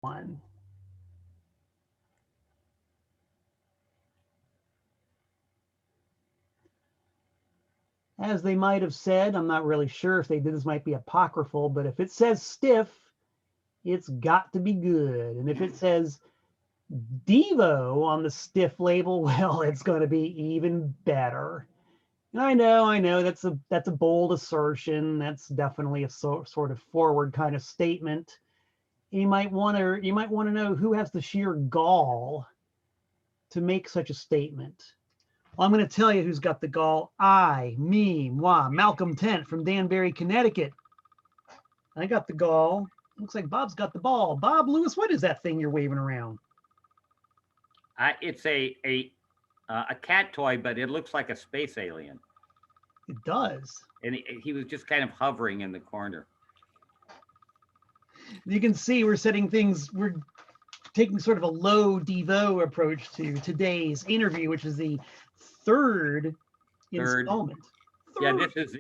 one. As they might have said, I'm not really sure if they did, this might be apocryphal, but if it says stiff, it's got to be good. And if it says Devo on the stiff label, well, it's going to be even better. And I know, that's a bold assertion. That's definitely a sort of forward kind of statement. You might want to know who has the sheer gall to make such a statement. Well, I'm going to tell you who's got the gall. Moi, Malcolm Tent from Danbury, Connecticut. I got the gall. Looks like Bob's got the ball. Bob Lewis, what is that thing you're waving around? It's a cat toy, but it looks like a space alien. It does. And he was just kind of hovering in the corner. You can see we're taking sort of a low Devo approach to today's interview, which is the third installment. Yeah, this is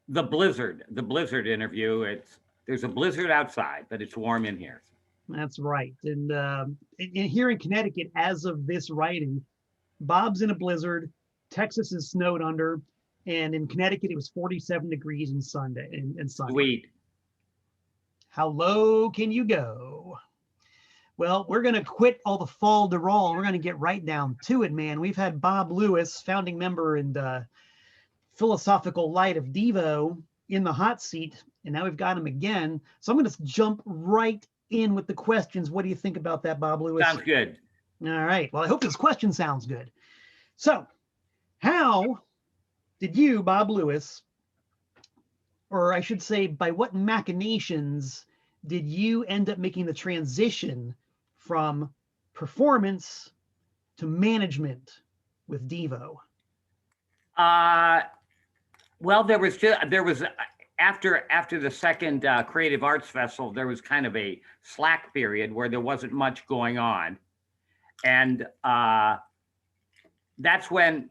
the blizzard interview. There's a blizzard outside, but it's warm in here. That's right. And here in Connecticut, as of this writing, Bob's in a blizzard. Texas is snowed under, and in Connecticut it was 47 degrees and sunny. Sweet. How low can you go? Well, we're going to quit all the fall de roll. We're going to get right down to it, man. We've had Bob Lewis, founding member and philosophical light of Devo, in the hot seat, and now we've got him again. So I'm going to jump right in with the questions. What do you think about that, Bob Lewis? Sounds good. All right. Well, I hope this question sounds good. So, how did you, Bob Lewis, or I should say, by what machinations did you end up making the transition from performance to management with Devo? Well, there was after the second Creative Arts Festival, there was kind of a slack period where there wasn't much going on, and that's when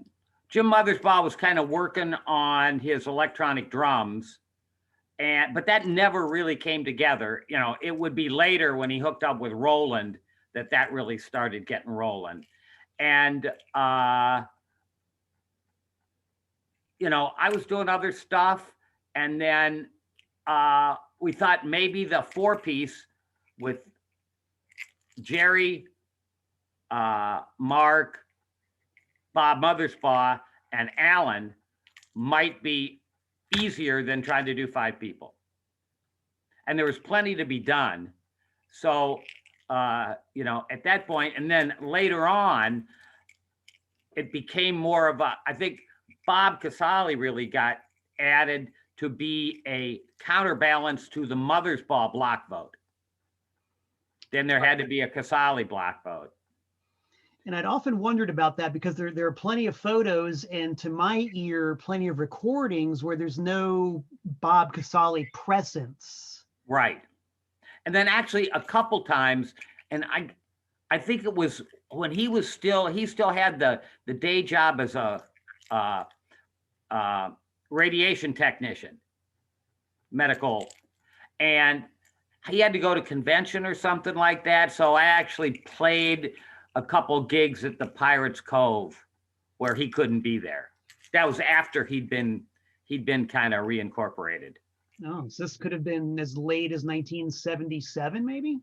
Jim Mothersbaugh was kind of working on his electronic drums, but that never really came together. You know, it would be later when he hooked up with Roland that really started getting rolling. And you know, I was doing other stuff, and then we thought maybe the four-piece with Jerry, Mark, Bob Mothersbaugh, and Alan might be easier than trying to do five people. And there was plenty to be done. So, you know, at that point, and then later on, it became more of I think Bob Casale really got added to be a counterbalance to the Mothersbaugh block vote. Then there had to be a Casale block vote. And I'd often wondered about that because there are plenty of photos, and to my ear, plenty of recordings where there's no Bob Casale presence. Right. And then actually a couple times, and I think it was when he still had the day job as a radiation technician, medical, and he had to go to convention or something like that. So I actually played a couple gigs at the Pirates Cove where he couldn't be there. That was after he'd been kind of reincorporated. Oh, so this could have been as late as 1977, maybe?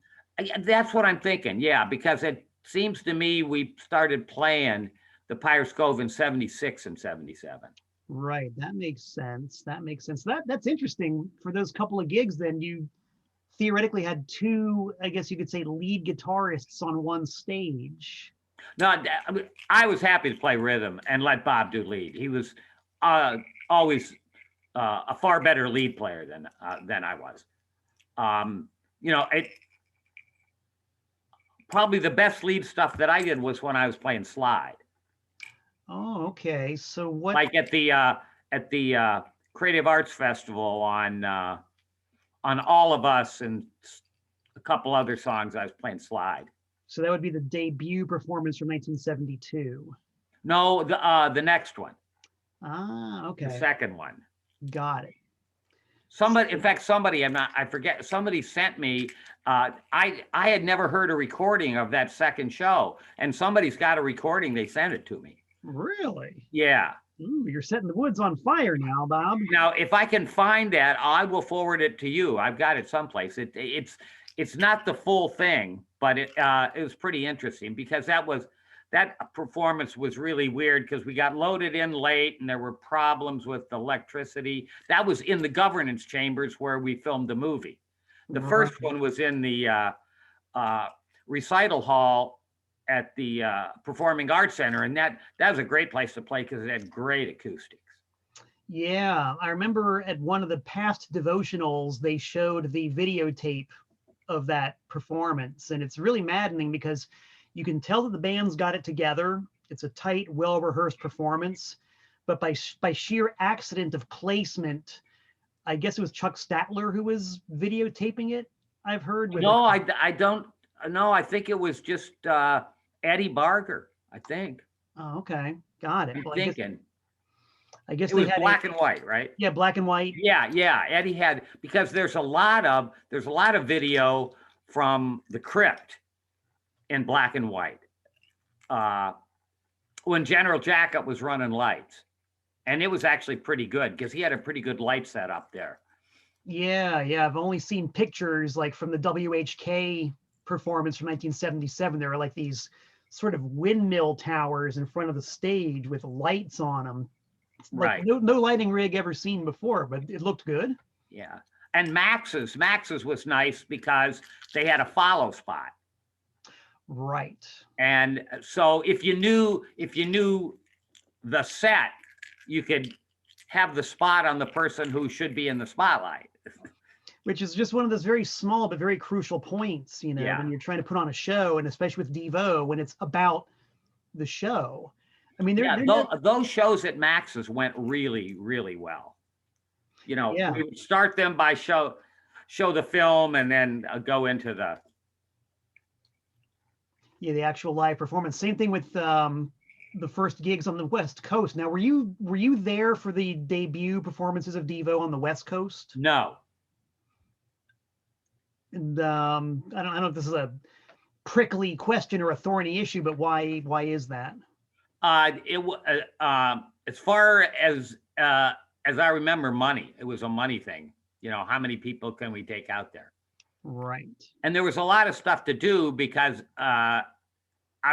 That's what I'm thinking. Yeah, because it seems to me we started playing the Pirates Cove in 76 and 77. Right. That makes sense. That's interesting. For those couple of gigs, then you theoretically had two, I guess you could say, lead guitarists on one stage. No, I was happy to play rhythm and let Bob do lead. He was always a far better lead player than I was. You know, probably the best lead stuff that I did was when I was playing slide. Oh, okay. So what? Like at the Creative Arts Festival on All of Us and a couple other songs, I was playing slide. So that would be the debut performance from 1972. No, the next one. Ah, okay. The second one. Got it. Somebody, in fact, somebody sent me I had never heard a recording of that second show, and somebody's got a recording. They sent it to me. Really? Yeah. Ooh, you're setting the woods on fire now, Bob. Now, if I can find that, I will forward it to you. I've got it someplace. It's not the full thing, but it was pretty interesting because that performance was really weird because we got loaded in late and there were problems with electricity. That was in the governance chambers where we filmed the movie. The first one was in the recital hall at the Performing Arts Center, and that was a great place to play because it had great acoustics. Yeah, I remember at one of the past devotionals, they showed the videotape of that performance, and it's really maddening because you can tell that the band's got it together. It's a tight, well-rehearsed performance, but by sheer accident of placement, I guess it was Chuck Statler who was videotaping it. I've heard. No, I don't know. I think it was just Eddie Barger. I think. Oh, okay, got it. I'm Well, thinking. I guess It was black and white, right? Yeah, black and white. Yeah. Eddie had, because there's a lot of video from the crypt in black and white when General Jacket was running lights, and it was actually pretty good because he had a pretty good light set up there. Yeah. I've only seen pictures like from the WHK performance from 1977. There were like these sort of windmill towers in front of the stage with lights on them. Like Right. no lighting rig ever seen before, but it looked good. Yeah. And Max's was nice because they had a follow spot. Right. And so if you knew the set, you could have the spot on the person who should be in the spotlight. Which is just one of those very small but very crucial points, Yeah. when you're trying to put on a show, and especially with Devo, when it's about the show. I mean, those shows at Max's went really, really well. Yeah. We would start them by show the film and then go into the actual live performance. Same thing with the first gigs on the West Coast. Now, were you there for the debut performances of Devo on the West Coast? No. And I don't know if this is a prickly question or a thorny issue, but why is that? As far as I remember, money. It was a money thing. How many people can we take out there? Right. And there was a lot of stuff to do because I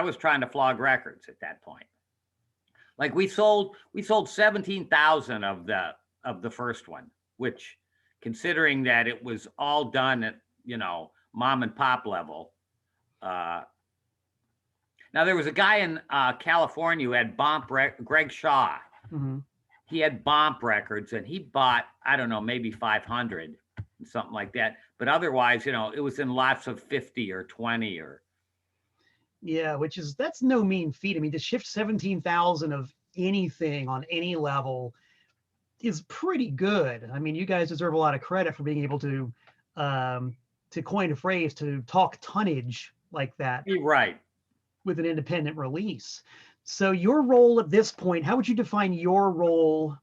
was trying to flog records at that point. Like we sold 17,000 of the first one, which, considering that it was all done at mom and pop level. Now there was a guy in California who had Greg Shaw. Mm-hmm. He had Bomp Records, and he bought, I don't know, maybe 500, something like that. But otherwise, it was in lots of 50 or 20 or. Yeah, that's no mean feat. I mean, to shift 17,000 of anything on any level is pretty good. I mean, you guys deserve a lot of credit for being able to coin a phrase, to talk tonnage like that. You're right. With an independent release. So your role at this point, how would you define your role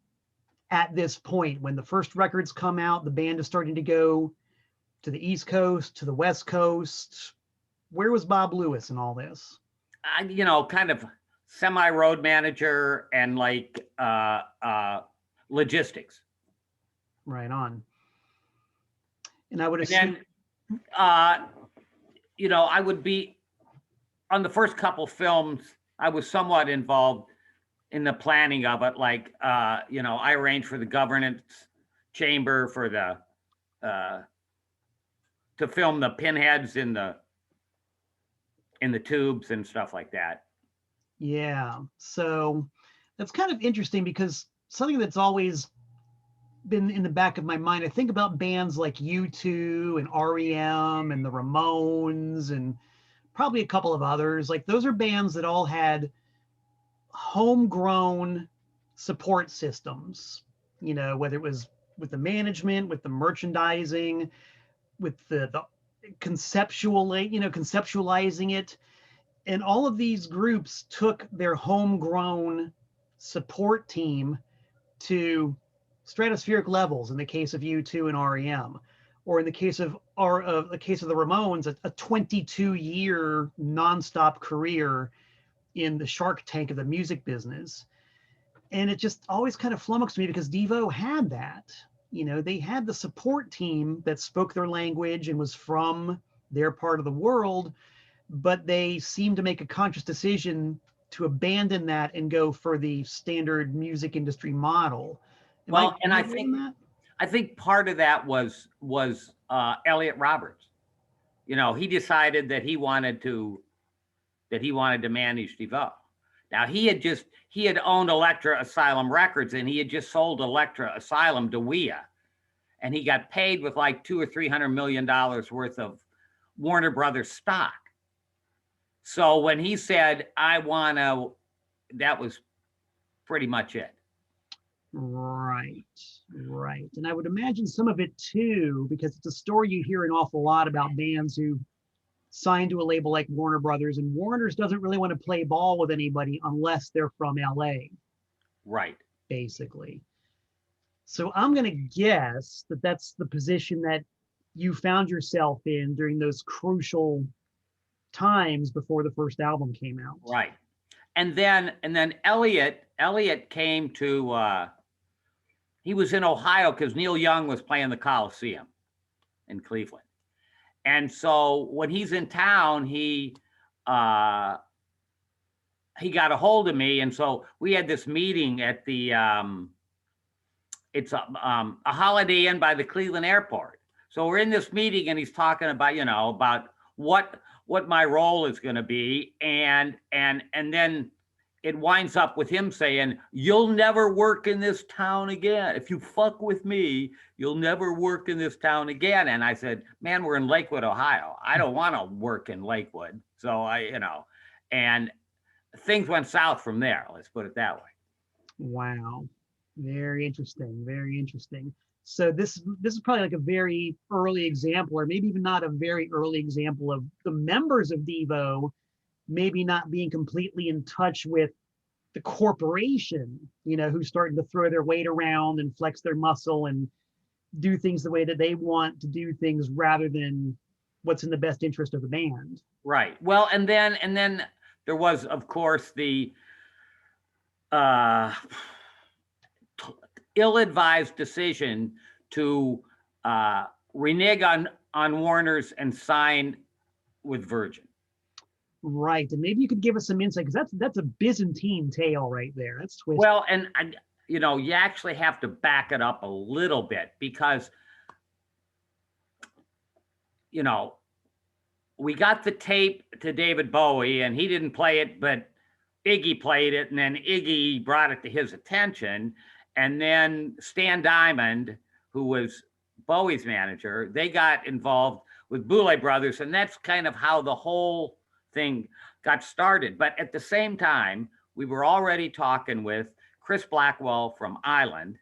at this point when the first records come out, the band is starting to go to the East Coast, to the West Coast? Where was Bob Lewis in all this? Kind of semi-road manager and like logistics. Right on. And I would assume. And then, I would be on the first couple films. I was somewhat involved in the planning of it. Like, I arranged for the governance chamber for to film the pinheads in the tubes and stuff like that. Yeah. So that's kind of interesting because something that's always been in the back of my mind, I think about bands like U2 and REM and the Ramones and probably a couple of others. Like those are bands that all had homegrown support systems, whether it was with the management, with the merchandising, with the conceptualizing it. And all of these groups took their homegrown support team to stratospheric levels in the case of U2 and REM. or in the case of the case of the Ramones, a 22-year nonstop career in the Shark Tank of the music business. And it just always kind of flummoxed me because Devo had that. They had the support team that spoke their language and was from their part of the world, but they seemed to make a conscious decision to abandon that and go for the standard music industry model. Well, and Am I right in that? I think part of that was Elliot Roberts. He decided that he wanted to manage Devo. Now he had owned Elektra Asylum Records, and he had just sold Elektra Asylum to WEA, and he got paid with like $200 or $300 million worth of Warner Brothers stock. So when he said, "I want to," that was pretty much it. Right. And I would imagine some of it too, because it's a story you hear an awful lot about bands who sign to a label like Warner Brothers, and Warner's doesn't really want to play ball with anybody unless they're from LA. Right. Basically. So I'm going to guess that that's the position that you found yourself in during those crucial times before the first album came out. Right. And then Elliot came to he was in Ohio because Neil Young was playing the Coliseum in Cleveland. And so when he's in town, he got a hold of me, and so we had this meeting at the it's a Holiday Inn by the Cleveland Airport. So we're in this meeting, and he's talking about about what my role is going to be, and then it winds up with him saying, "You'll never work in this town again. If you fuck with me, you'll never work in this town again." And I said, "Man, we're in Lakewood, Ohio. I don't want to work in Lakewood." So and things went south from there. Let's put it that way. Wow. Very interesting. Very interesting. So this is probably like a very early example, or maybe even not a very early example, of the members of Devo maybe not being completely in touch with the corporation, who's starting to throw their weight around and flex their muscle and do things the way that they want to do things rather than what's in the best interest of the band. Right. Well, and then there was, of course, the ill-advised decision to renege on Warner's and sign with Virgin. Right, and maybe you could give us some insight, because that's a Byzantine tale right there. That's twisted. Well, and you actually have to back it up a little bit, because we got the tape to David Bowie, and he didn't play it, but Iggy played it, and then Iggy brought it to his attention, and then Stan Diamond, who was Bowie's manager, they got involved with Boulay Brothers, and that's kind of how the whole thing got started. But at the same time, we were already talking with Chris Blackwell from Island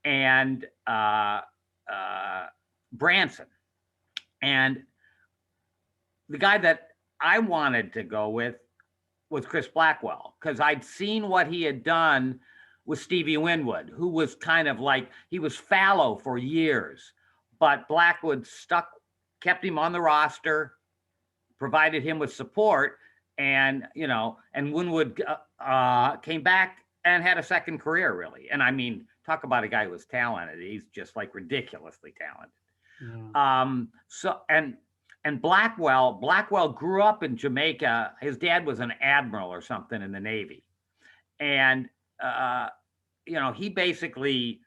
and Branson. And the guy that I wanted to go with was Chris Blackwell, because I'd seen what he had done with Stevie Winwood, who was kind of like, he was fallow for years, but Blackwood kept him on the roster, provided him with support, and and Winwood came back and had a second career, really. And I mean, talk about a guy who was talented. He's just like ridiculously talented. Yeah. So and Blackwell grew up in Jamaica. His dad was an admiral or something in the Navy, and he basically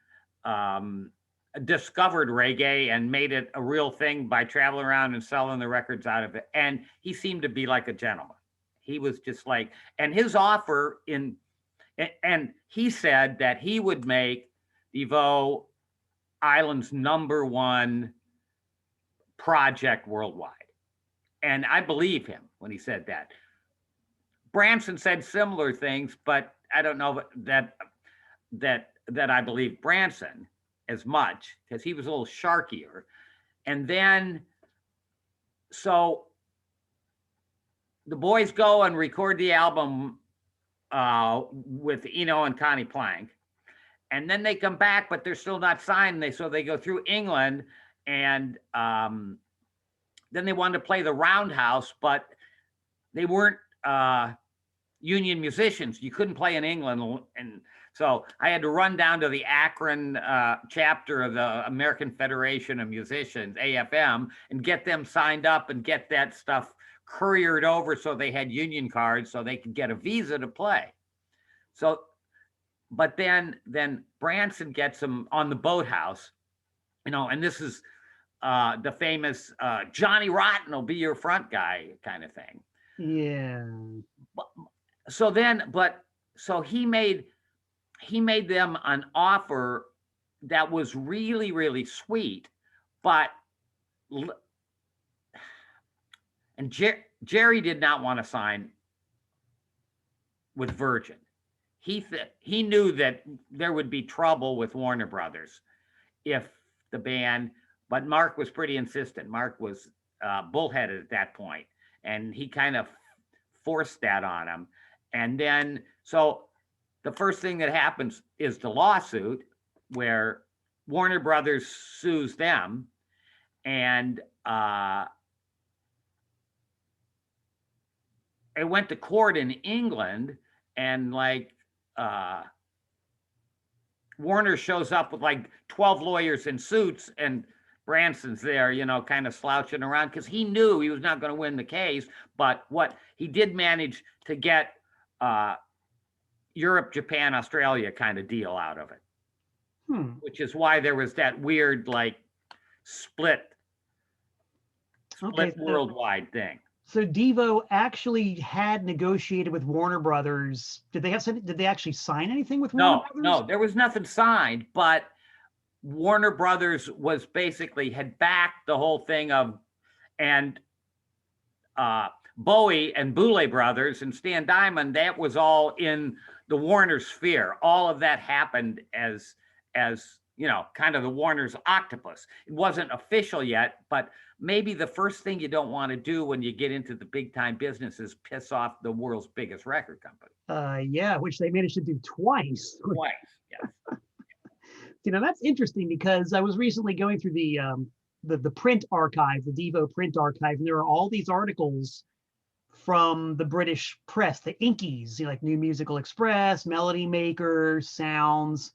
discovered reggae and made it a real thing by traveling around and selling the records out of it. And he seemed to be like a gentleman. He was just like, and his offer and he said that he would make Devo Island's #1 project worldwide. And I believe him when he said that. Branson said similar things, but I don't know that I believe Branson as much, because he was a little sharkier. And then, so the boys go and record the album with Eno and Connie Plank, and then they come back, but they're still not signed. So they go through England, and then they wanted to play the Roundhouse, but they weren't union musicians. You couldn't play in England, and so I had to run down to the Akron chapter of the American Federation of Musicians, AFM, and get them signed up and get that stuff couriered over so they had union cards so they could get a visa to play. So, but then Branson gets them on the Boathouse, and this is the famous Johnny Rotten will be your front guy kind of thing. Yeah. So he made them an offer that was really, really sweet, and Jerry did not want to sign with Virgin. He knew that there would be trouble with Warner Brothers if the band, but Mark was pretty insistent. Mark was bullheaded at that point, and he kind of forced that on him. And then, so the first thing that happens is the lawsuit where Warner Brothers sues them, and it went to court in England, and Warner shows up with 12 lawyers in suits, and Branson's there, kind of slouching around because he knew he was not going to win the case. But what he did manage to get Europe, Japan, Australia kind of deal out of it, which is why there was that weird split worldwide thing. So Devo actually had negotiated with Warner Brothers. Did they actually sign anything with Warner Brothers? No, there was nothing signed, but Warner Brothers was basically had backed the whole thing and Bowie and Boulez Brothers and Stan Diamond, that was all in the Warner sphere. All of that happened as kind of the Warner's octopus. It wasn't official yet, but maybe the first thing you don't want to do when you get into the big time business is piss off the world's biggest record company. Yeah, which they managed to do twice. Yeah. That's interesting because I was recently going through the print archive, the Devo print archive, and there are all these articles from the British press, the Inkies, like New Musical Express, Melody Maker, Sounds,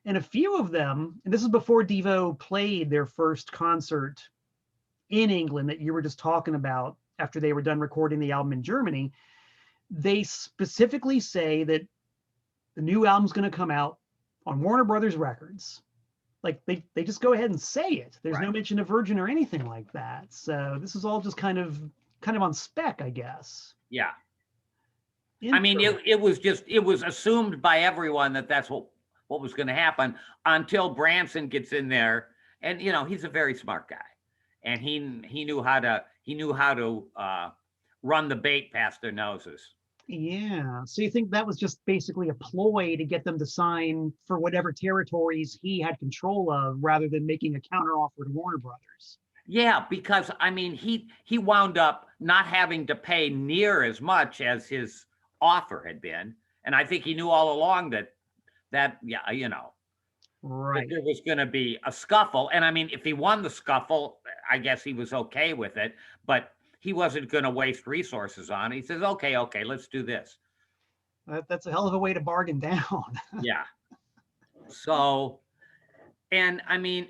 and a few of them, and this is before Devo played their first concert in England that you were just talking about after they were done recording the album in Germany, they specifically say that the new album's going to come out on Warner Brothers Records. They just go ahead and say it. There's no mention of Virgin or anything like that. So this is all just kind of on spec, I guess. Yeah. I mean, it was assumed by everyone that that's what was going to happen until Branson gets in there, and he's a very smart guy, and he knew how to run the bait past their noses. Yeah. So you think that was just basically a ploy to get them to sign for whatever territories he had control of, rather than making a counteroffer to Warner Brothers? Yeah, because I mean, he wound up not having to pay near as much as his offer had been, and I think he knew all along that right, there was going to be a scuffle. And I mean, if he won the scuffle, I guess he was okay with it, but he wasn't going to waste resources on it. He says, okay, let's do this. That's a hell of a way to bargain down. Yeah. So, and I mean,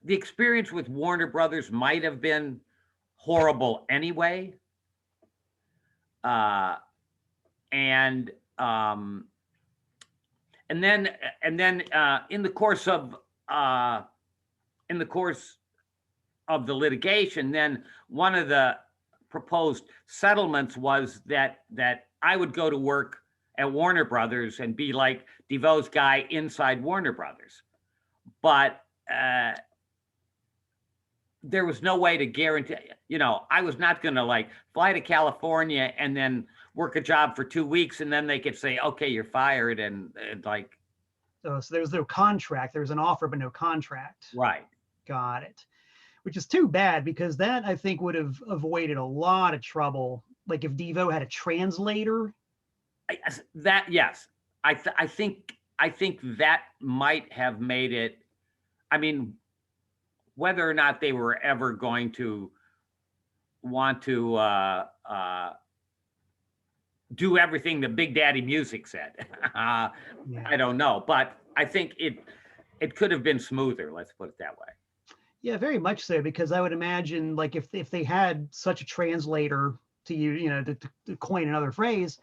the experience with Warner Brothers might have been horrible anyway. And then in the course of the litigation, then one of the proposed settlements was that I would go to work at Warner Brothers and be like Devo's guy inside Warner Brothers, but there was no way to guarantee. I was not going to fly to California and then work a job for 2 weeks and then they could say, okay, you're fired, and So there was no contract. There was an offer, but no contract. Right. Got it. Which is too bad, because that, I think, would have avoided a lot of trouble. Like if Devo had a translator. Yes. I think that might have made it. I mean, whether or not they were ever going to want to do everything that Big Daddy Music said, I don't know. But I think it could have been smoother. Let's put it that way. Yeah, very much so, because I would imagine, like, if they had such a translator to to coin another phrase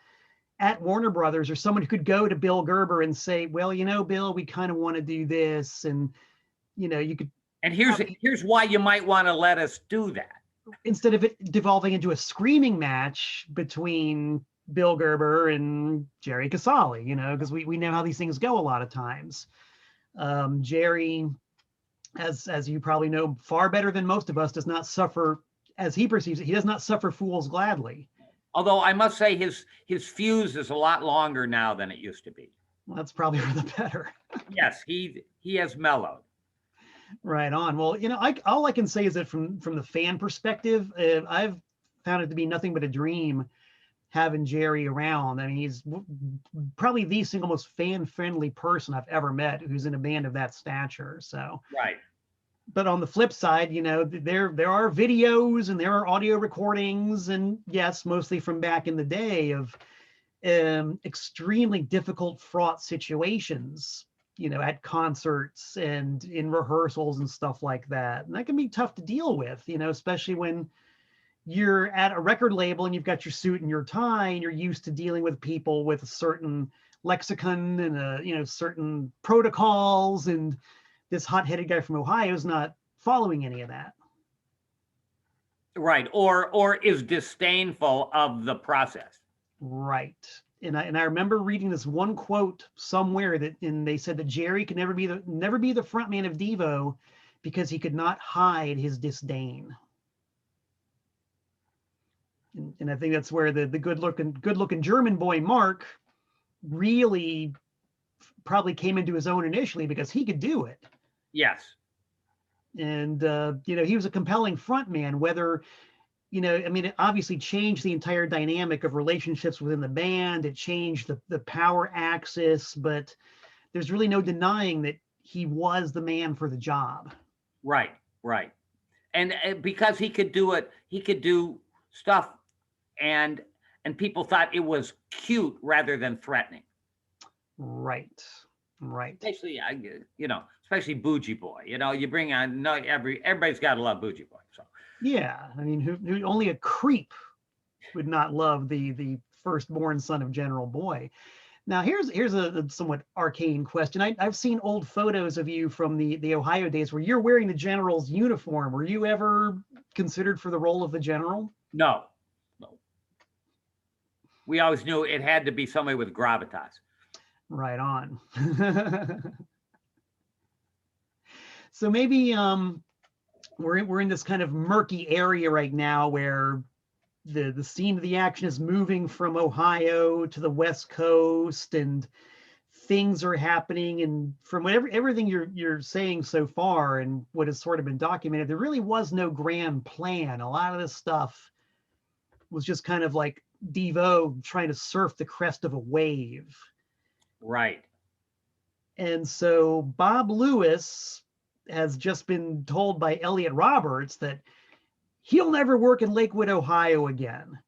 at Warner Brothers, or someone who could go to Bill Gerber and say, well, Bill, we kind of want to do this, and you could. And here's why you might want to let us do that, instead of it devolving into a screaming match between Bill Gerber and Jerry Casale, because we know how these things go a lot of times. Jerry, as you probably know far better than most of us, does not suffer, as he perceives it, he does not suffer fools gladly. Although I must say his fuse is a lot longer now than it used to be. Well, that's probably for the better. Yes, he has mellowed. Right on. Well, all I can say is that from the fan perspective, I've found it to be nothing but a dream having Jerry around. I mean, he's probably the single most fan-friendly person I've ever met who's in a band of that stature. So, right. But on the flip side, there are videos and there are audio recordings, and yes, mostly from back in the day, of extremely difficult, fraught situations, at concerts and in rehearsals and stuff like that. And that can be tough to deal with, especially when you're at a record label and you've got your suit and your tie and you're used to dealing with people with a certain lexicon and certain protocols, and this hot-headed guy from Ohio is not following any of that. Right. Or is disdainful of the process. Right. And I remember reading this one quote somewhere and they said that Jerry could never be the front man of Devo because he could not hide his disdain. And I think that's where the good looking German boy Mark really probably came into his own initially, because he could do it. Yes. And he was a compelling front man. Whether it obviously changed the entire dynamic of relationships within the band. It changed the power axis, but there's really no denying that he was the man for the job. Right. And because he could do it, he could do stuff, and people thought it was cute rather than threatening. Right. Especially, especially Bougie Boy. You bring on, everybody's got to love Bougie Boy. So. Yeah, I mean, who only a creep would not love the firstborn son of General Boy. Now, here's a somewhat arcane question. I've seen old photos of you from the Ohio days where you're wearing the General's uniform. Were you ever considered for the role of the General? No. We always knew it had to be somebody with gravitas. Right on. So maybe we're in this kind of murky area right now where the scene of the action is moving from Ohio to the West Coast, and things are happening. And from everything you're saying so far and what has sort of been documented, there really was no grand plan. A lot of this stuff was just kind of like Devo trying to surf the crest of a wave. Right. And so Bob Lewis has just been told by Elliot Roberts that he'll never work in Lakewood, Ohio again.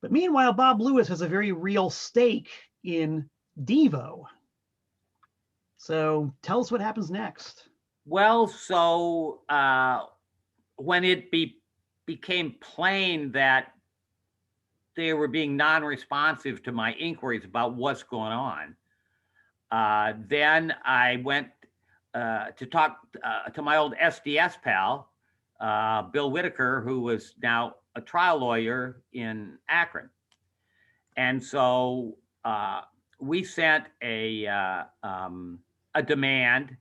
But meanwhile, Bob Lewis has a very real stake in Devo. So tell us what happens next. Well, so when it became plain that they were being non-responsive to my inquiries about what's going on, then I went to talk to my old SDS pal, Bill Whitaker, who was now a trial lawyer in Akron. And so we sent a demand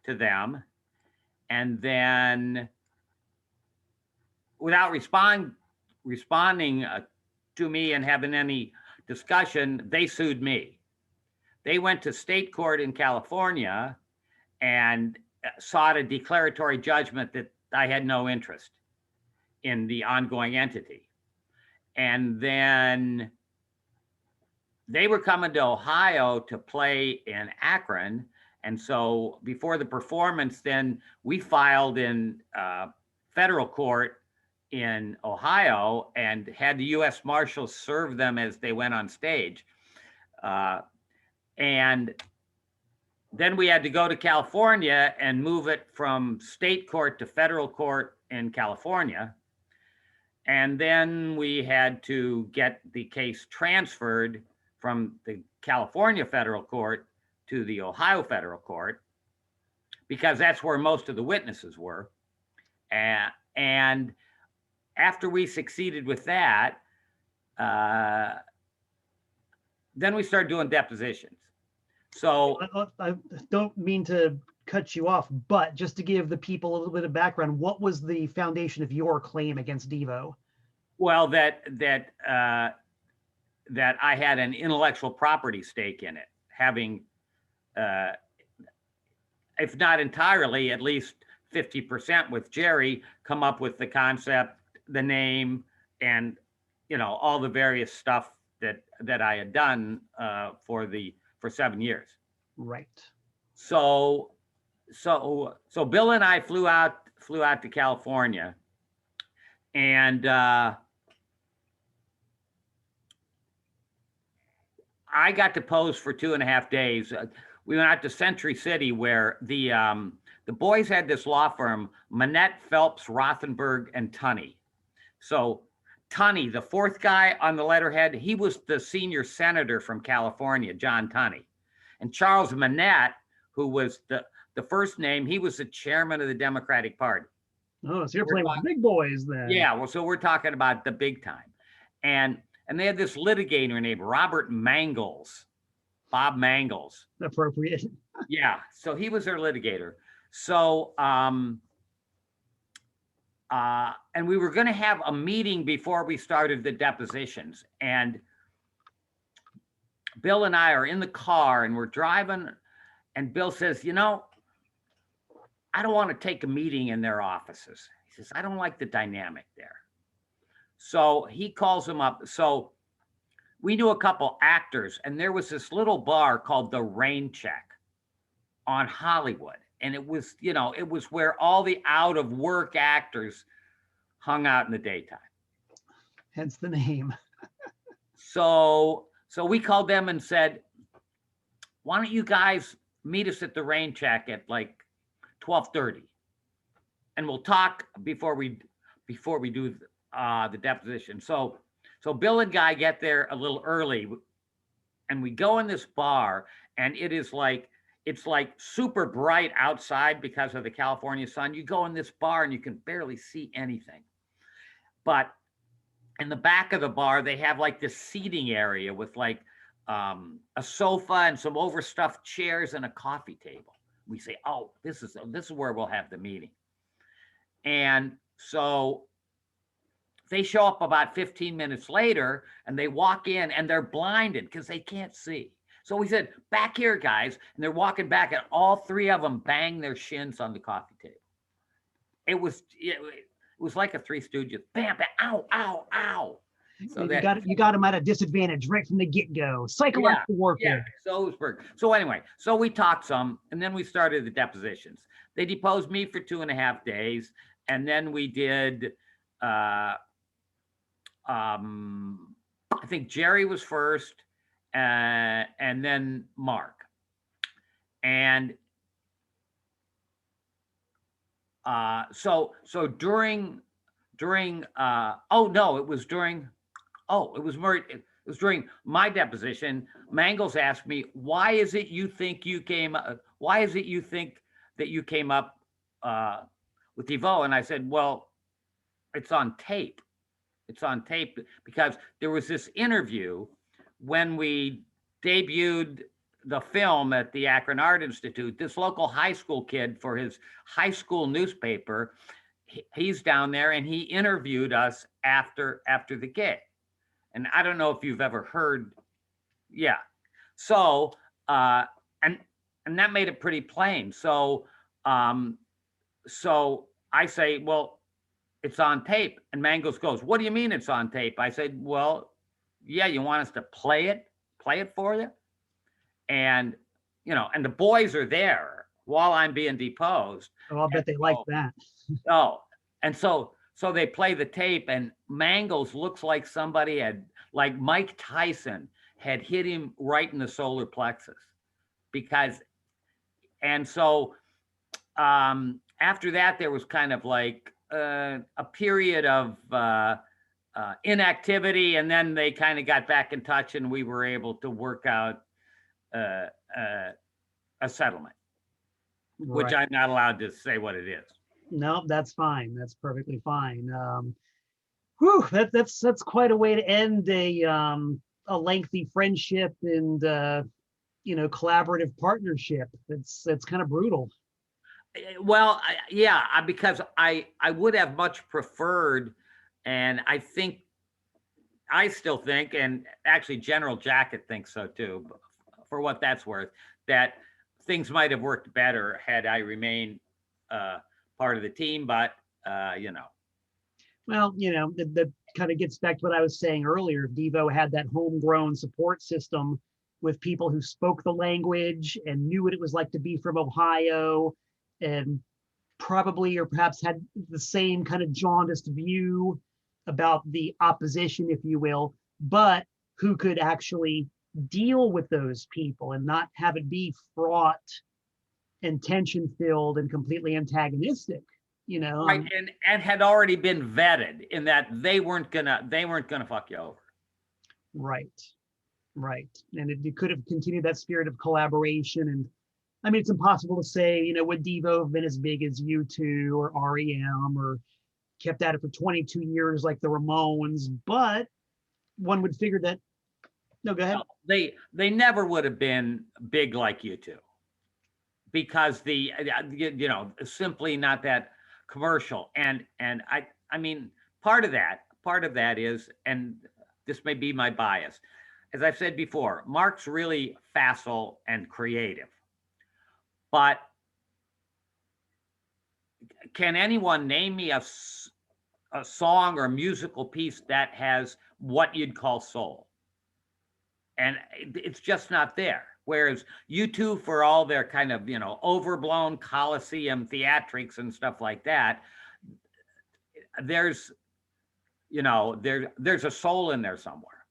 to them, and then without responding to me and having any discussion, they sued me. They went to state court in California and sought a declaratory judgment that I had no interest in the ongoing entity. And then they were coming to Ohio to play in Akron, And so before the performance, then we filed in federal court in Ohio and had the U.S. Marshals serve them as they went on stage. And then we had to go to California and move it from state court to federal court in California. And then we had to get the case transferred from the California federal court to the Ohio federal court, because that's where most of the witnesses were. And after we succeeded with that, then we started doing depositions. So I don't mean to cut you off, but just to give the people a little bit of background, what was the foundation of your claim against Devo? Well, that I had an intellectual property stake in it, having, if not entirely, at least 50% with Jerry, come up with the concept, the name, and all the various stuff that I had done for 7 years. Right. So Bill and I flew out to California, and I got to pose for 2.5 days. We went out to Century City, where the boys had this law firm, Manette, Phelps, Rothenberg, and Tunney. So Tunney, the fourth guy on the letterhead, he was the senior senator from California, John Tunney. And Charles Manette, who was the first name, he was the chairman of the Democratic Party. Oh, so you're playing with big boys then. Yeah, well, so we're talking about the big time. And they had this litigator named Robert Mangles, Bob Mangles. Appropriate. Yeah, so he was their litigator. So, and we were going to have a meeting before we started the depositions. And Bill and I are in the car and we're driving, and Bill says, I don't want to take a meeting in their offices. He says, I don't like the dynamic there. So he calls him up. So we knew a couple actors, and there was this little bar called the Rain Check on Hollywood. And it was, it was where all the out of work actors hung out in the daytime. Hence the name. So we called them and said, why don't you guys meet us at the Rain Check at like 12:30, and we'll talk before we do the deposition. So Bill and Guy get there a little early, and we go in this bar, and it's like super bright outside because of the California sun. You go in this bar and you can barely see anything. But in the back of the bar, they have like this seating area with like a sofa and some overstuffed chairs and a coffee table. We say, oh, this is where we'll have the meeting. And so they show up about 15 minutes later, and they walk in, and they're blinded because they can't see. So we said, back here, guys. And they're walking back, and all three of them bang their shins on the coffee table. It was like a Three Stooges. Bam, bam, ow, ow, ow. So you got them at a disadvantage right from the get-go. Psychological warfare. Yeah, so anyway, so we talked some, and then we started the depositions. They deposed me for 2.5 days, and then we did, I think Jerry was first, and then Mark. And so during it was during my deposition. Mangles asked me, why is it you think that you came up with Devo? And I said, well, it's on tape. It's on tape because there was this interview when we debuted the film at the Akron Art Institute. This local high school kid, for his high school newspaper, he's down there, and he interviewed us after the gig. And I don't know if you've ever heard. Yeah. So, and that made it pretty plain. So I say, well, it's on tape. And Mangles goes, what do you mean it's on tape? I said, well, yeah, you want us to play it for you? And, and the boys are there while I'm being deposed. Oh, I'll bet they like that. Oh, and so they play the tape, and Mangles looks like somebody like Mike Tyson had hit him right in the solar plexus, because, and so after that there was kind of like a period of inactivity, and then they kind of got back in touch, and we were able to work out a settlement, which Right. I'm not allowed to say what it is. No, that's fine. That's perfectly fine. Whew, that's quite a way to end a lengthy friendship and collaborative partnership. It's kind of brutal. Well, yeah, because I would have much preferred, and I still think, and actually General Jacket thinks so too, for what that's worth, that things might have worked better had I remained part of the team. But Well, that kind of gets back to what I was saying earlier. Devo had that homegrown support system with people who spoke the language and knew what it was like to be from Ohio, and probably or perhaps had the same kind of jaundiced view about the opposition, if you will, but who could actually deal with those people and not have it be fraught and tension filled and completely antagonistic. right, and had already been vetted in that they weren't gonna fuck you over. Right, right. And it could have continued that spirit of collaboration. And I mean, it's impossible to say, would Devo have been as big as U2 or REM, or kept at it for 22 years like the Ramones? But one would figure that, no, go ahead. No, they never would have been big like U2, because simply not that commercial. And I mean, part of that is, and this may be my bias, as I've said before, Mark's really facile and creative, but can anyone name me a song or musical piece that has what you'd call soul? And it's just not there. Whereas U2, for all their kind of overblown Coliseum theatrics and stuff like that, there's there's a soul in there somewhere.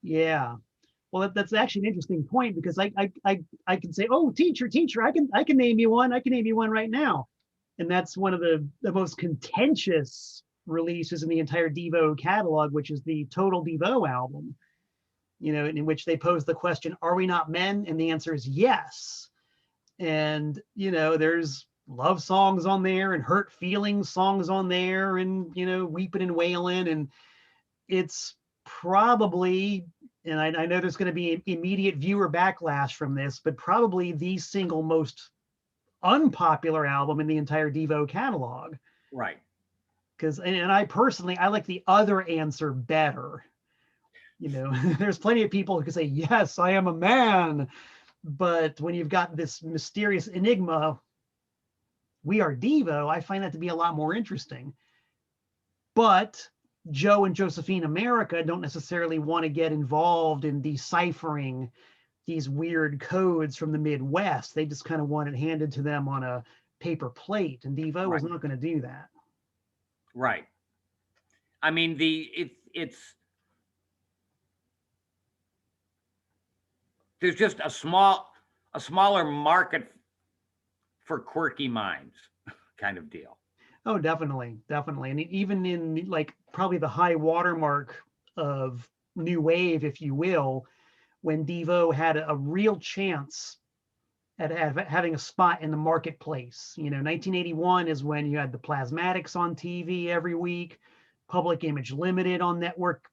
Yeah. Well, that's actually an interesting point, because I can say, oh, teacher, I can name you one. I can name you one right now. And that's one of the most contentious releases in the entire Devo catalog, which is the Total Devo album, in which they pose the question, are we not men? And the answer is yes. And, there's love songs on there and hurt feelings songs on there, and, weeping and wailing. And it's probably, and I know there's going to be immediate viewer backlash from this, but probably the single most unpopular album in the entire Devo catalog. Right. Because, and I personally, I like the other answer better. There's plenty of people who can say, yes, I am a man. But when you've got this mysterious enigma, we are Devo, I find that to be a lot more interesting. But Joe and Josephine America don't necessarily want to get involved in deciphering these weird codes from the Midwest. They just kind of want it handed to them on a paper plate, and Devo was not going to do that. Right. I mean, there's just a smaller market for quirky minds, kind of deal. Oh, definitely. And even in like probably the high watermark of new wave, if you will, when Devo had a real chance at having a spot in the marketplace. 1981 is when you had the Plasmatics on TV every week, Public Image Limited on network,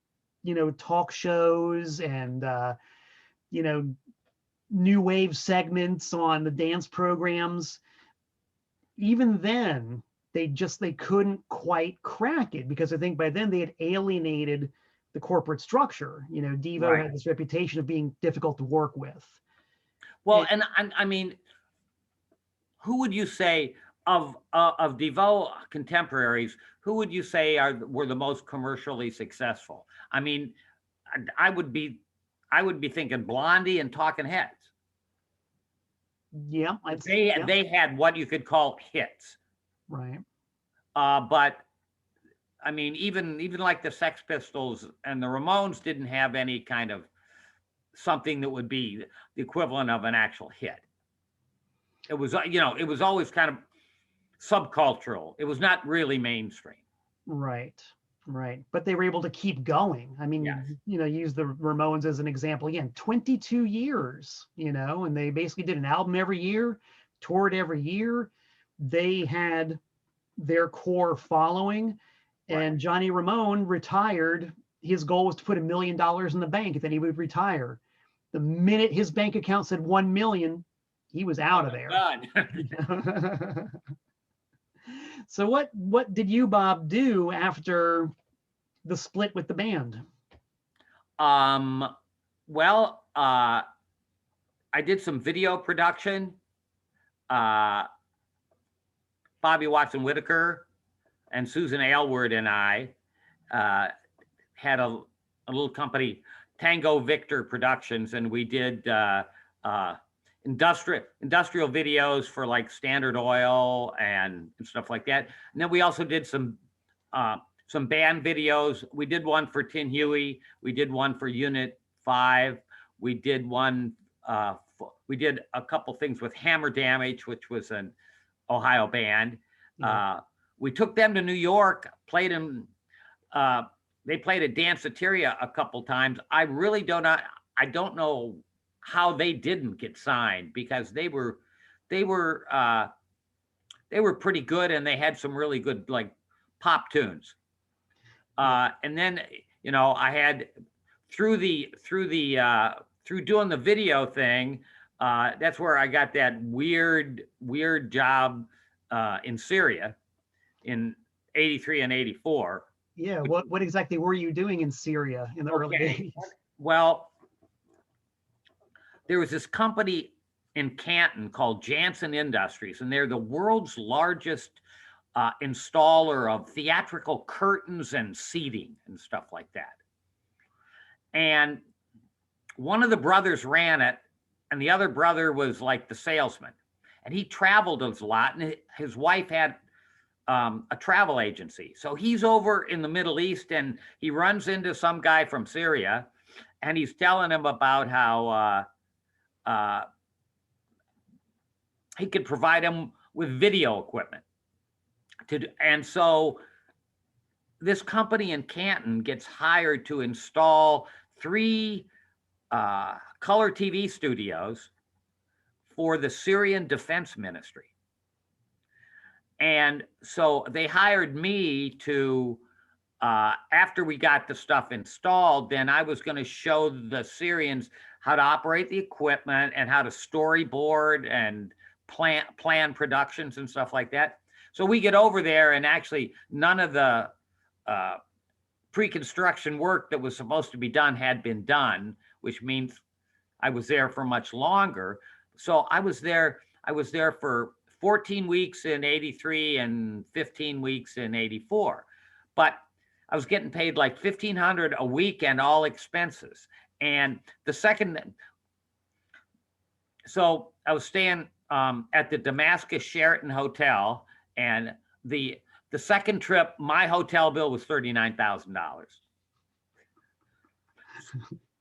talk shows, and new wave segments on the dance programs. Even then, they couldn't quite crack it, because I think by then they had alienated the corporate structure. Devo had this reputation of being difficult to work with. Well, and I mean, who would you say of Devo contemporaries, who would you say were the most commercially successful? I mean, I would be thinking Blondie and Talking Heads. Yeah, They had what you could call hits. right. But I mean, even like the Sex Pistols and the Ramones didn't have any kind of something that would be the equivalent of an actual hit. It was, it was always kind of subcultural. It was not really mainstream. Right. Right. But they were able to keep going. I mean, Yes. use the Ramones as an example again, 22 years, and they basically did an album every year, toured every year. They had their core following, Right. and Johnny Ramone retired. His goal was to put $1 million in the bank, and then he would retire. The minute his bank account said 1 million, he was out of there. Done. So what did you, Bob, do after the split with the band? Well, I did some video production. Bobby Watson Whitaker and Susan Aylward and I had a little company, Tango Victor Productions, and we did industrial videos for like Standard Oil and stuff like that. And then we also did some band videos. We did one for Tin Huey. We did one for Unit 5. We did one. We did a couple things with Hammer Damage, which was an Ohio band. Yeah. We took them to New York, played them. They played at Danceteria a couple times. I don't know how they didn't get signed, because they were pretty good, and they had some really good like pop tunes. And then I had through doing the video thing, that's where I got that weird job in Syria in 83 and 84. Yeah. What exactly were you doing in Syria in the early days? Well, there was this company in Canton called Jansen Industries, and they're the world's largest installer of theatrical curtains and seating and stuff like that. And one of the brothers ran it, and the other brother was like the salesman. And he traveled a lot, and his wife had a travel agency. So he's over in the Middle East, and he runs into some guy from Syria, and he's telling him about how he could provide him with video equipment. And so this company in Canton gets hired to install 3 color TV studios for the Syrian Defense Ministry. And so they hired me to, after we got the stuff installed, then I was going to show the Syrians how to operate the equipment and how to storyboard and plan productions and stuff like that. So we get over there, and actually none of the pre-construction work that was supposed to be done had been done, which means I was there for much longer. So I was there for 14 weeks in 83 and 15 weeks in 84. But I was getting paid like $1,500 a week and all expenses. And so I was staying at the Damascus Sheraton Hotel, and the second trip, my hotel bill was $39,000.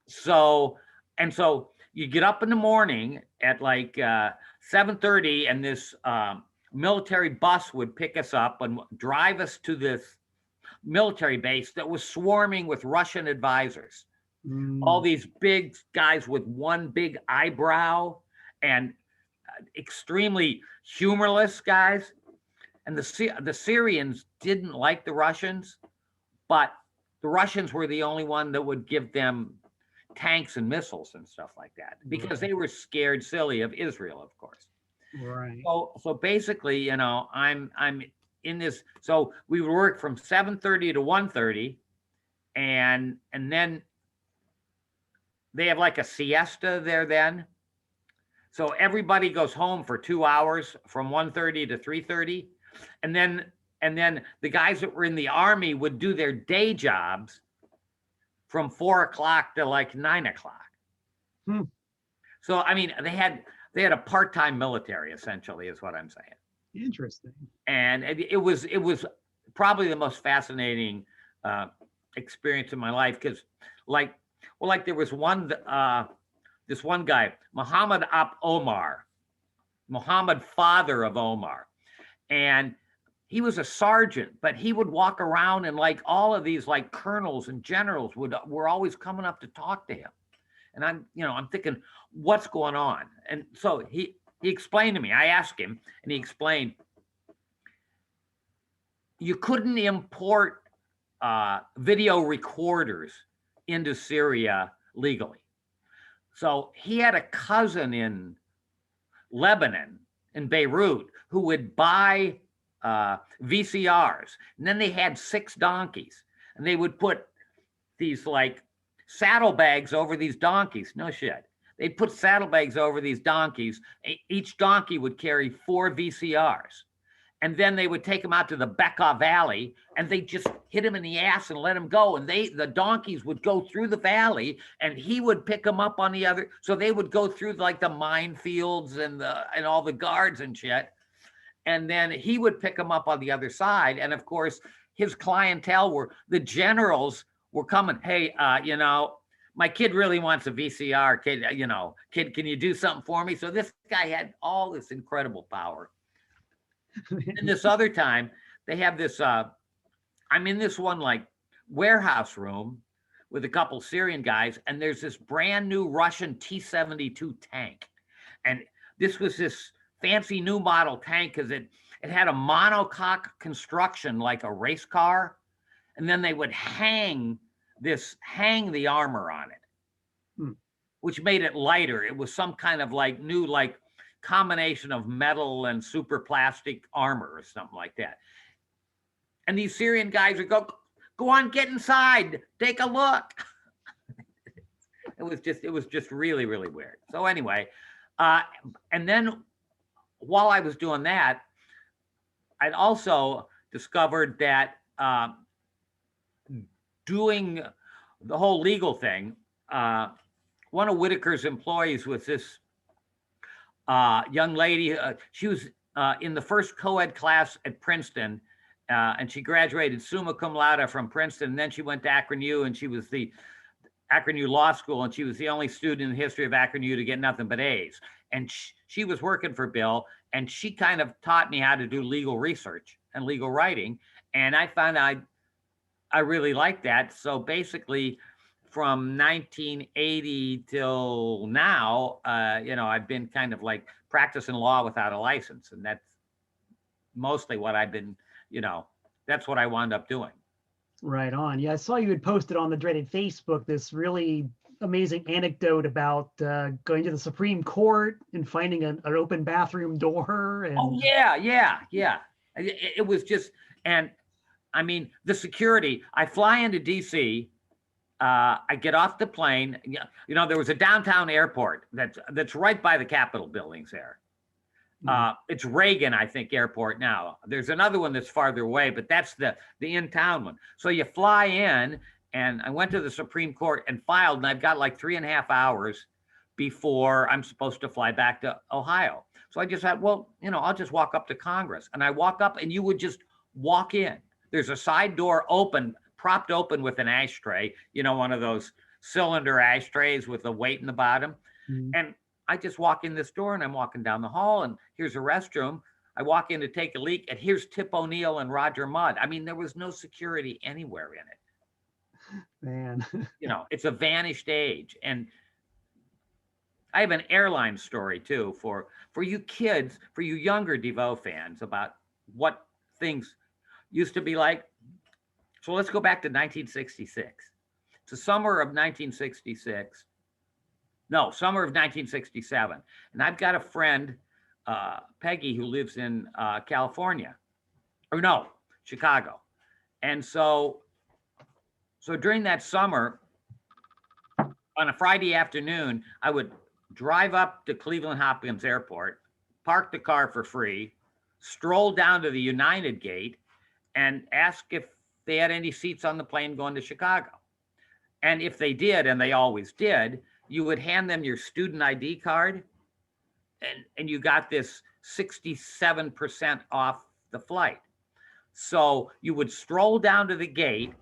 So you get up in the morning at like 7:30, and this military bus would pick us up and drive us to this military base that was swarming with Russian advisors. All these big guys with one big eyebrow and extremely humorless guys. And the Syrians didn't like the Russians, but the Russians were the only one that would give them tanks and missiles and stuff like that, because they were scared silly of Israel, of course. Right. So basically, I'm in this. So we would work from 7:30 to 1:30, and then they have like a siesta there then. So everybody goes home for 2 hours from 1:30 to 3:30. And then the guys that were in the army would do their day jobs from 4 o'clock to like 9 o'clock. So, I mean, they had They had a part-time military, essentially, is what I'm saying. Interesting. And it was probably the most fascinating experience in my life, because like there was one this one guy, Muhammad Omar, Muhammad, father of Omar, and he was a sergeant, but he would walk around, and like all of these like colonels and generals were always coming up to talk to him. And I'm thinking, what's going on? And so he explained to me. I asked him, and he explained, you couldn't import video recorders into Syria legally. So he had a cousin in Lebanon, in Beirut, who would buy VCRs. And then they had 6 donkeys, and they would put these like saddlebags over these donkeys. No shit. They'd put saddlebags over these donkeys. Each donkey would carry 4 VCRs. And then they would take him out to the Bekaa Valley, and they just hit him in the ass and let him go. And the donkeys would go through the valley, and he would pick them up on the other. So they would go through like the minefields and all the guards and shit. And then he would pick them up on the other side. And of course, his clientele the generals were coming. Hey, my kid really wants a VCR. Kid, can you do something for me? So this guy had all this incredible power. And this other time, they have this, I'm in this one like warehouse room with a couple Syrian guys, and there's this brand new Russian T-72 tank. And this was this fancy new model tank because it had a monocoque construction like a race car. And then they would hang the armor on it, which made it lighter. It was some kind of like new, like combination of metal and super plastic armor or something like that. And these Syrian guys would go on, get inside, take a look. It was just really, really weird. So anyway, and then while I was doing that, I'd also discovered that doing the whole legal thing, one of Whitaker's employees was this young lady. She was in the first co-ed class at Princeton, and she graduated summa cum laude from Princeton. And then she went to Akron U, and she was the Akron U Law School, and she was the only student in the history of Akron U to get nothing but A's. And she was working for Bill, and she kind of taught me how to do legal research and legal writing. And I found I really liked that. So basically, from 1980 till now, I've been kind of like practicing law without a license. And that's mostly what I've been, that's what I wound up doing. Right on. Yeah, I saw you had posted on the dreaded Facebook this really amazing anecdote about going to the Supreme Court and finding an open bathroom door. And... Oh, yeah. It was just, and I mean, the security, I fly into DC, I get off the plane. There was a downtown airport that's right by the Capitol buildings there. It's Reagan, I think, airport now. There's another one that's farther away, but that's the in-town one. So you fly in, and I went to the Supreme Court and filed, and I've got like 3.5 hours before I'm supposed to fly back to Ohio. So I just said, well, I'll just walk up to Congress. And I walk up, and you would just walk in. There's a side door open, propped open with an ashtray, one of those cylinder ashtrays with a weight in the bottom. And I just walk in this door, and I'm walking down the hall, and here's a restroom. I walk in to take a leak, and here's Tip O'Neill and Roger Mudd. I mean, there was no security anywhere in it. Man. It's a vanished age. And I have an airline story too for you kids, for you younger Devo fans, about what things used to be like. So let's go back to 1966. It's the summer of 1966. No, summer of 1967. And I've got a friend, Peggy, who lives in California. Or no, Chicago. And so during that summer, on a Friday afternoon, I would drive up to Cleveland Hopkins Airport, park the car for free, stroll down to the United Gate, and ask if they had any seats on the plane going to Chicago. And if they did, and they always did, you would hand them your student ID card, and you got this 67% off the flight. So you would stroll down to the gate,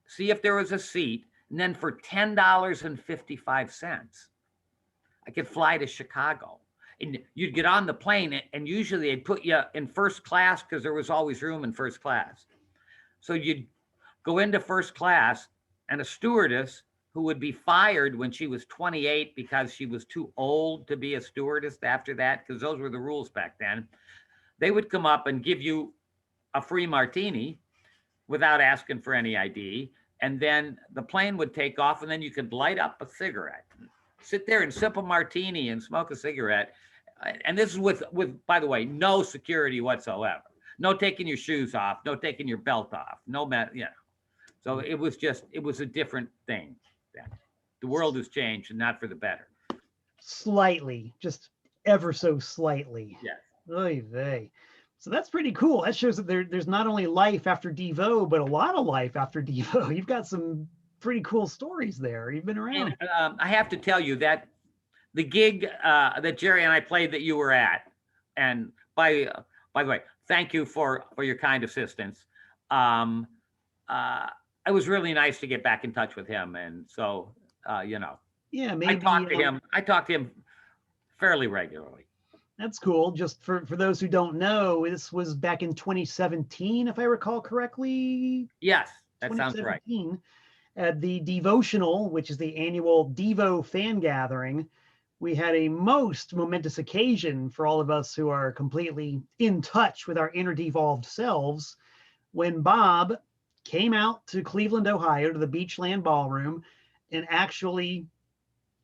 see if there was a seat, and then for $10.55, I could fly to Chicago. And you'd get on the plane, and usually they'd put you in first class because there was always room in first class. So you'd go into first class, and a stewardess who would be fired when she was 28 because she was too old to be a stewardess after that, because those were the rules back then. They would come up and give you a free martini without asking for any ID. And then the plane would take off, and then you could light up a cigarette, sit there and sip a martini and smoke a cigarette. And this is with, by the way, no security whatsoever. No taking your shoes off, no taking your belt off, no matter, you know. So it was a different thing. The world has changed, and not for the better. Slightly, just ever so slightly. Yes. Oy vey. So that's pretty cool. That shows that there's not only life after Devo, but a lot of life after Devo. You've got some pretty cool stories there. You've been around. And, I have to tell you that the gig that Jerry and I played that you were at, and by the way, thank you for your kind assistance. It was really nice to get back in touch with him, and so you know, yeah, maybe I talk to him fairly regularly. That's cool. Just for those who don't know, this was back in 2017, if I recall correctly. Yes, that sounds right. At the Devotional, which is the annual Devo fan gathering, we had a most momentous occasion for all of us who are completely in touch with our inner devolved selves, when Bob came out to Cleveland, Ohio, to the Beachland Ballroom, and actually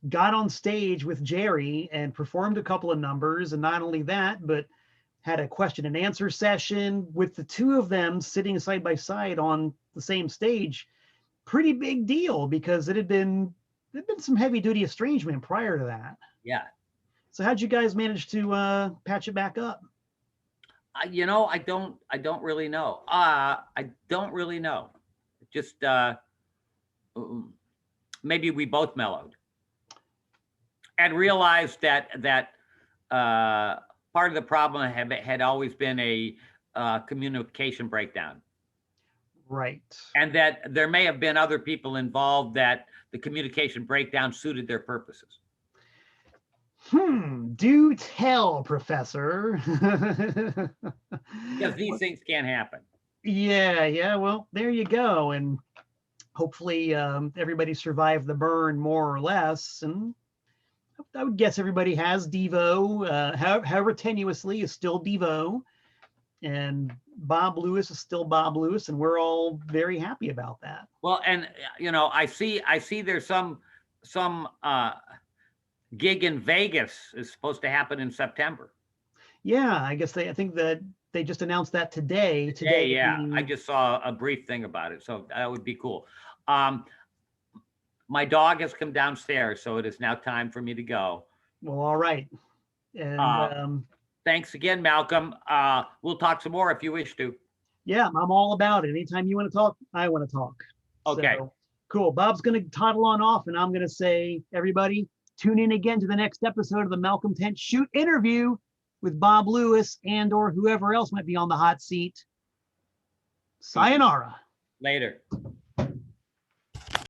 got on stage with Jerry and performed a couple of numbers. And not only that, but had a question and answer session with the two of them sitting side by side on the same stage. Pretty big deal, because there'd been some heavy duty estrangement prior to that. Yeah. So how'd you guys manage to patch it back up? You know, I don't really know. I don't really know. Just maybe we both mellowed and realized that part of the problem had always been a communication breakdown. Right. And that there may have been other people involved that the communication breakdown suited their purposes. Do tell, Professor. Because these things can't happen. Yeah. Well, there you go. And hopefully everybody survived the burn more or less. And I would guess everybody has Devo, however tenuously, is still Devo. And Bob Lewis is still Bob Lewis, and we're all very happy about that. Well, and you know, I see there's some gig in Vegas is supposed to happen in September. Yeah, I think that they just announced that today. Yeah, I just saw a brief thing about it, so that would be cool. My dog has come downstairs, so it is now time for me to go. Well, all right. And thanks again, Malcolm. We'll talk some more if you wish to. Yeah, I'm all about it. Anytime you want to talk, I want to talk. Okay. So, cool. Bob's going to toddle on off, and I'm going to say, everybody, tune in again to the next episode of the Malcolm Tent Shoot interview with Bob Lewis and or whoever else might be on the hot seat. Sayonara. Later.